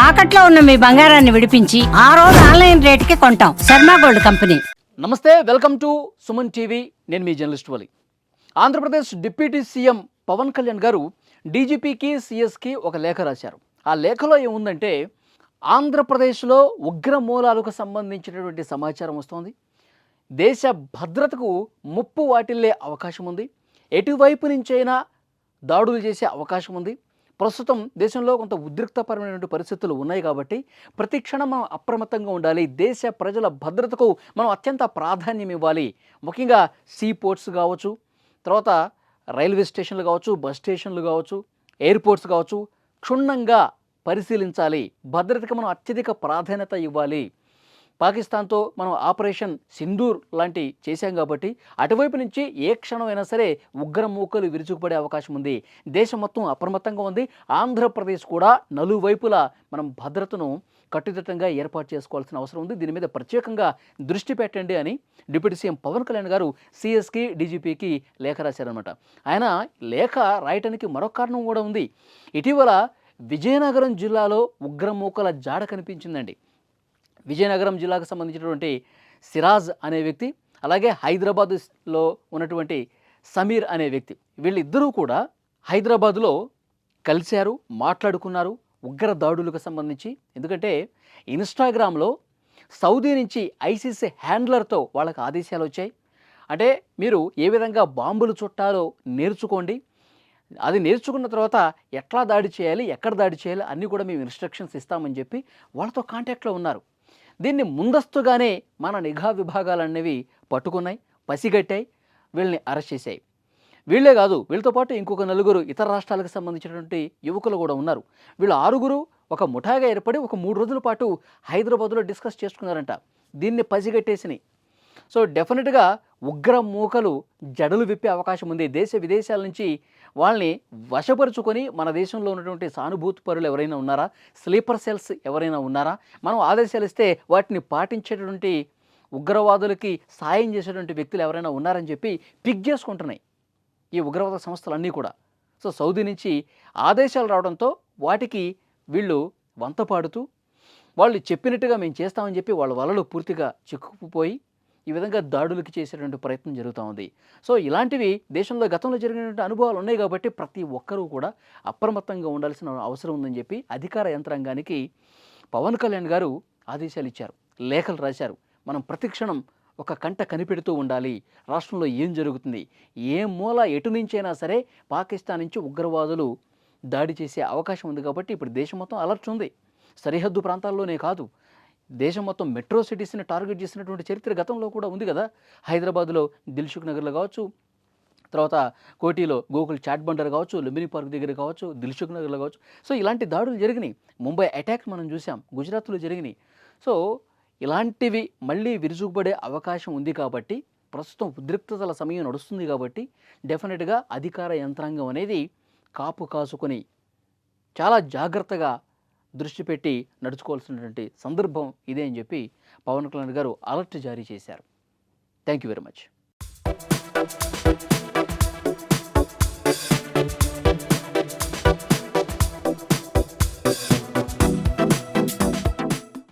తాకట్లో ఉన్న మీ బంగారాన్ని విడిపించి ఆ రోజు ఆన్లైన్ రేటుకి కొంటాం. Sharma gold company. నమస్తే, వెల్కమ్ టు సుమన్ టీవీ. నేను మీ జర్నలిస్ట్ వలి. ఆంధ్రప్రదేశ్ డిప్యూటీ సీఎం పవన్ కళ్యాణ్ గారు డీజీపీకి, సిఎస్కి ఒక లేఖ రాశారు. ఆ లేఖలో ఏముందంటే, ఆంధ్రప్రదేశ్లో ఉగ్ర మూలాలకు సంబంధించినటువంటి సమాచారం వస్తోంది. దేశ భద్రతకు ముప్పు వాటిల్లే అవకాశం ఉంది. ఎటువైపు నుంచైనా దాడులు చేసే అవకాశం ఉంది. ప్రస్తుతం దేశంలో కొంత ఉద్రిక్తపరమైనటువంటి పరిస్థితులు ఉన్నాయి కాబట్టి ప్రతి క్షణం మనం అప్రమత్తంగా ఉండాలి. దేశ ప్రజల భద్రతకు మనం అత్యంత ప్రాధాన్యం ఇవ్వాలి. ముఖ్యంగా సీ పోర్ట్స్ కావచ్చు, తర్వాత రైల్వే స్టేషన్లు కావచ్చు, బస్ స్టేషన్లు కావచ్చు, ఎయిర్పోర్ట్స్ కావచ్చు, క్షుణ్ణంగా పరిశీలించాలి. భద్రతకు మనం అత్యధిక ప్రాధాన్యత ఇవ్వాలి. పాకిస్తాన్తో మనం ఆపరేషన్ సింధూర్ లాంటి చేశాం కాబట్టి అటువైపు నుంచి ఏ క్షణమైనా సరే ఉగ్ర మూకలు విరుచుకుపడే అవకాశం ఉంది. దేశం మొత్తం అప్రమత్తంగా ఉంది. ఆంధ్రప్రదేశ్ కూడా నలువైపులా మనం భద్రతను కట్టుదిట్టంగా ఏర్పాటు చేసుకోవాల్సిన అవసరం ఉంది. దీని మీద ప్రత్యేకంగా దృష్టి పెట్టండి అని డిప్యూటీ సీఎం పవన్ కళ్యాణ్ గారు సిఎస్కి, డీజీపీకి లేఖ రాశారనమాట. ఆయన లేఖ రాయటానికి మరొక కారణం కూడా ఉంది. ఇటీవల విజయనగరం జిల్లాలో ఉగ్రమూకల జాడ కనిపించిందండి. విజయనగరం జిల్లాకు సంబంధించినటువంటి సిరాజ్ అనే వ్యక్తి, అలాగే హైదరాబాదులో ఉన్నటువంటి సమీర్ అనే వ్యక్తి, వీళ్ళిద్దరూ కూడా హైదరాబాదులో కలిశారు, మాట్లాడుకున్నారు ఉగ్ర దాడులకు సంబంధించి. ఎందుకంటే ఇన్స్టాగ్రామ్లో సౌదీ నుంచి ఐసీసీ హ్యాండ్లర్తో వాళ్ళకి ఆదేశాలు వచ్చాయి. అంటే మీరు ఏ విధంగా బాంబులు చుట్టాలో నేర్చుకోండి, అది నేర్చుకున్న తర్వాత ఎట్లా దాడి చేయాలి, ఎక్కడ దాడి చేయాలి అన్నీ కూడా మేము ఇన్స్ట్రక్షన్స్ ఇస్తామని చెప్పి వాళ్ళతో కాంటాక్ట్లో ఉన్నారు. దీన్ని ముందస్తుగానే మన నిఘా విభాగాలనేవి పట్టుకున్నాయి, పసిగట్టాయి, వీళ్ళని అరెస్ట్ చేశాయి. వీళ్ళే కాదు, వీళ్ళతో పాటు ఇంకొక నలుగురు ఇతర రాష్ట్రాలకు సంబంధించినటువంటి యువకులు కూడా ఉన్నారు. వీళ్ళు ఆరుగురు ఒక ముఠాగా ఏర్పడి ఒక 3 రోజుల పాటు హైదరాబాద్లో డిస్కస్ చేసుకున్నారంట. దీన్ని పసిగట్టేసినాయి. సో డెఫినెట్గా ఉగ్ర మూకలు జడలు విప్పే అవకాశం ఉంది. దేశ విదేశాల నుంచి వాళ్ళని వశపరుచుకొని మన దేశంలో ఉన్నటువంటి సానుభూతి పరులు ఎవరైనా ఉన్నారా, స్లీపర్ సెల్స్ ఎవరైనా ఉన్నారా, మనం ఆదేశాలు ఇస్తే వాటిని పాటించేటటువంటి ఉగ్రవాదులకి సాయం చేసేటువంటి వ్యక్తులు ఎవరైనా ఉన్నారని చెప్పి పిక్ చేసుకుంటున్నాయి ఈ ఉగ్రవాద సంస్థలన్నీ కూడా. సో సౌదీ నుంచి ఆదేశాలు రావడంతో వాటికి వీళ్ళు వంత పాడుతూ వాళ్ళు చెప్పినట్టుగా మేము చేస్తామని చెప్పి వాళ్ళ వలలో పూర్తిగా చిక్కుకుపోయి ఈ విధంగా దాడులకి చేసేటువంటి ప్రయత్నం జరుగుతూ ఉంది. సో ఇలాంటివి దేశంలో గతంలో జరిగినటువంటి అనుభవాలు ఉన్నాయి కాబట్టి ప్రతి ఒక్కరూ కూడా అప్రమత్తంగా ఉండాల్సిన అవసరం ఉందని చెప్పి అధికార యంత్రాంగానికి పవన్ కళ్యాణ్ గారు ఆదేశాలు ఇచ్చారు, లేఖలు రాశారు. మనం ప్రతిక్షణం ఒక కంట కనిపెడుతూ ఉండాలి. రాష్ట్రంలో ఏం జరుగుతుంది, ఏ మూల ఎటు నుంచైనా సరే పాకిస్తాన్ నుంచి ఉగ్రవాదులు దాడి చేసే అవకాశం ఉంది కాబట్టి ఇప్పుడు దేశం మొత్తం అలర్ట్ ఉంది. సరిహద్దు ప్రాంతాల్లోనే కాదు, దేశం మొత్తం మెట్రో సిటీస్ని టార్గెట్ చేసినటువంటి చరిత్ర గతంలో కూడా ఉంది కదా. హైదరాబాద్లో దిల్సుఖ్ నగర్లో కావచ్చు, తర్వాత కోటిలో గోకుల్ చాట్ బండర్ కావచ్చు, లుంబిని పార్క్ దగ్గర కావచ్చు, దిల్సుఖ్ నగర్లో కావచ్చు. సో ఇలాంటి దాడులు జరిగినాయి. ముంబై అటాక్ మనం చూసాం, గుజరాత్లో జరిగినాయి. సో ఇలాంటివి మళ్ళీ విరుచుకుపడే అవకాశం ఉంది కాబట్టి ప్రస్తుతం ఉద్రిక్తతల సమయం నడుస్తుంది కాబట్టి డెఫినెట్గా అధికార యంత్రాంగం అనేది కాపు కాసుకొని చాలా జాగ్రత్తగా దృష్టి పెట్టి నడుచుకోవాల్సినటువంటి సందర్భం ఇదే అని చెప్పి పవన్ కళ్యాణ్ గారు అలర్ట్ జారీ చేశారు. Thank you very much.